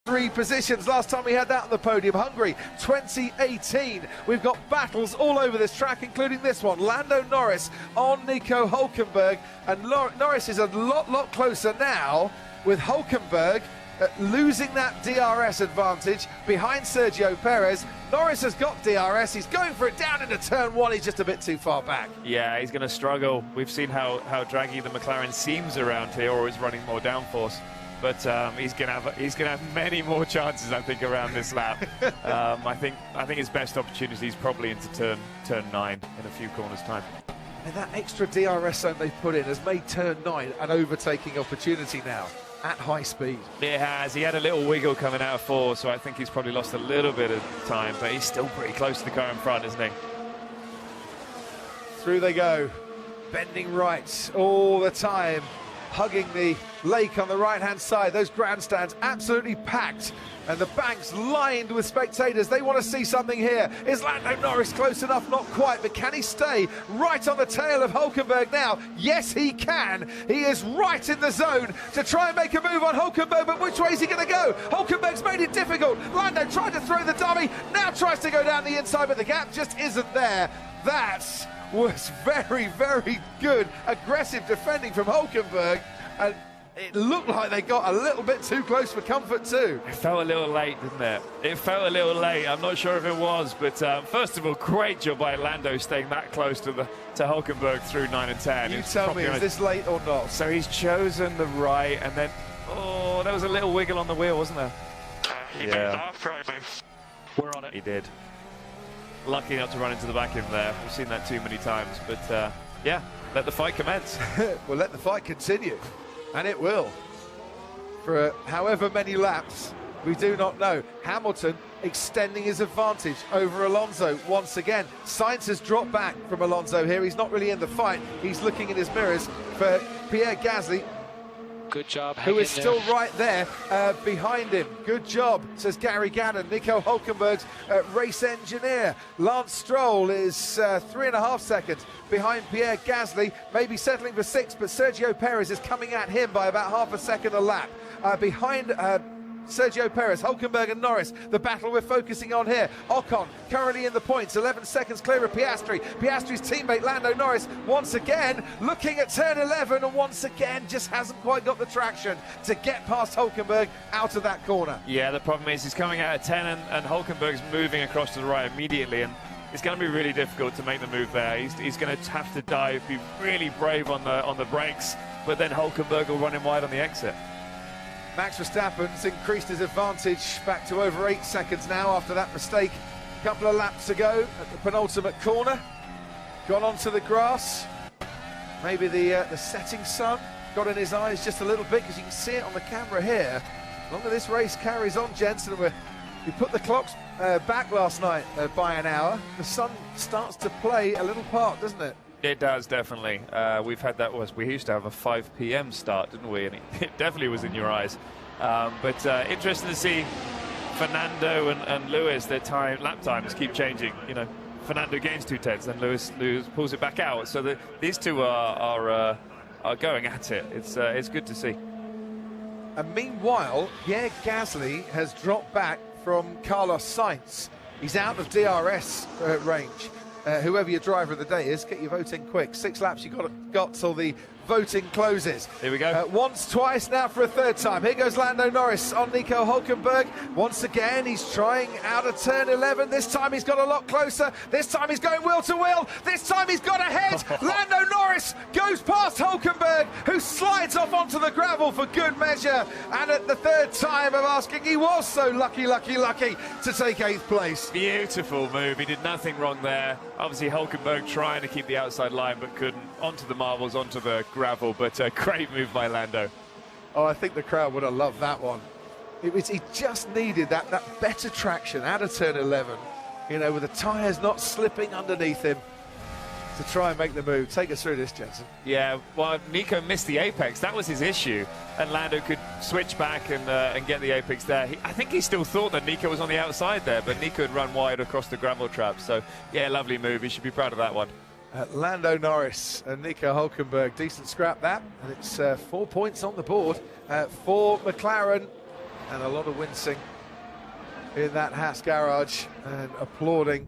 3 positions. Last time we had that on the podium, Hungary 2018. We've got battles all over this track, including this one. Lando Norris on Nico Hülkenberg, and Norris is a lot closer now, with Hülkenberg losing that DRS advantage behind Sergio Perez. Norris has got DRS, he's going for it down into turn 1, he's just a bit too far back. Yeah, he's going to struggle. We've seen how draggy the McLaren seems around here, or is running more downforce. But he's going to have many more chances, I think, around this lap. I think his best opportunity is probably into turn 9 in a few corners' time. And that extra DRS zone they've put in has made turn 9 an overtaking opportunity now at high speed. It has. He had a little wiggle coming out of 4, so I think he's probably lost a little bit of time, but he's still pretty close to the car in front, isn't he? Through they go, bending right all the time, hugging the lake on the right-hand side. Those grandstands absolutely packed, and the banks lined with spectators. They want to see something here. Is Lando Norris close enough? Not quite, but can he stay right on the tail of Hülkenberg now? Yes, he can. He is right in the zone to try and make a move on Hülkenberg, but which way is he going to go? Hülkenberg's made it difficult. Lando tried to throw the dummy, now tries to go down the inside, but the gap just isn't there. That was very good, aggressive defending from Hülkenberg, and it looked like they got a little bit too close for comfort too. It felt a little late, didn't it? It felt a little late. I'm not sure if it was, but first of all, great job by Lando staying that close to Hülkenberg through 9 and 10. You tell me, is this late or not? So he's chosen the right, and then, oh, there was a little wiggle on the wheel, wasn't there? Yeah. We're on it. He did. Lucky not to run into the back of him there. We've seen that too many times, but yeah, let the fight commence. Well, let the fight continue. And it will. For however many laps, we do not know. Hamilton extending his advantage over Alonso once again. Sainz has dropped back from Alonso here. He's not really in the fight. He's looking in his mirrors for Pierre Gasly. Good job. Who is still right there behind him. Good job, says Gary Gannon, Nico Hülkenberg's race engineer. Lance Stroll is 3.5 seconds behind Pierre Gasly, maybe settling for 6, but Sergio Perez is coming at him by about half a second a lap. Behind Sergio Perez, Hülkenberg and Norris, the battle we're focusing on here. Ocon currently in the points, 11 seconds clear of Piastri. Piastri's teammate Lando Norris once again looking at turn 11, and once again just hasn't quite got the traction to get past Hülkenberg out of that corner. Yeah, the problem is he's coming out at 10 and Hülkenberg's moving across to the right immediately, and it's going to be really difficult to make the move there. He's going to have to dive, be really brave on the brakes, but then Hülkenberg will run him wide on the exit. Max Verstappen's increased his advantage back to over 8 seconds now after that mistake a couple of laps ago at the penultimate corner. Gone onto the grass. Maybe the setting sun got in his eyes just a little bit, because you can see it on the camera here. As long as this race carries on, Jensen, we put the clocks back last night by an hour. The sun starts to play a little part, doesn't it? It does, definitely. We've had that, we used to have a 5 p.m. start, didn't we? And it definitely was in your eyes. But interesting to see Fernando and Lewis, their lap times keep changing. You know, Fernando gains 2/10 and Lewis pulls it back out. So these two are going at it. It's good to see. And meanwhile, Pierre Gasly has dropped back from Carlos Sainz. He's out of DRS range. Whoever your driver of the day is, get your vote in quick. 6 laps you got till the voting closes. Here we go. Once, twice, now for a third time. Here goes Lando Norris on Nico Hülkenberg. Once again, he's trying out of turn 11. This time he's got a lot closer. This time he's going wheel to wheel. This time he's got ahead. Lando Norris goes past Hülkenberg, who slides off onto the gravel for good measure. And at the third time of asking, he was so lucky to take 8th place. Beautiful move. He did nothing wrong there. Obviously, Hülkenberg trying to keep the outside line, but couldn't. Onto the marbles, onto the gravel, but a great move by Lando. Oh, I think the crowd would have loved that one. He just needed that better traction out of turn 11, you know, with the tyres not slipping underneath him to try and make the move. Take us through this, Jensen. Yeah, well, Nico missed the apex. That was his issue, and Lando could switch back and get the apex there. I think he still thought that Nico was on the outside there, but Nico had run wide across the gravel trap. So, yeah, lovely move. He should be proud of that one. Lando Norris and Nico Hülkenberg, decent scrap that, and it's 4 points on the board for McLaren. and a lot of wincing in that Haas garage, and applauding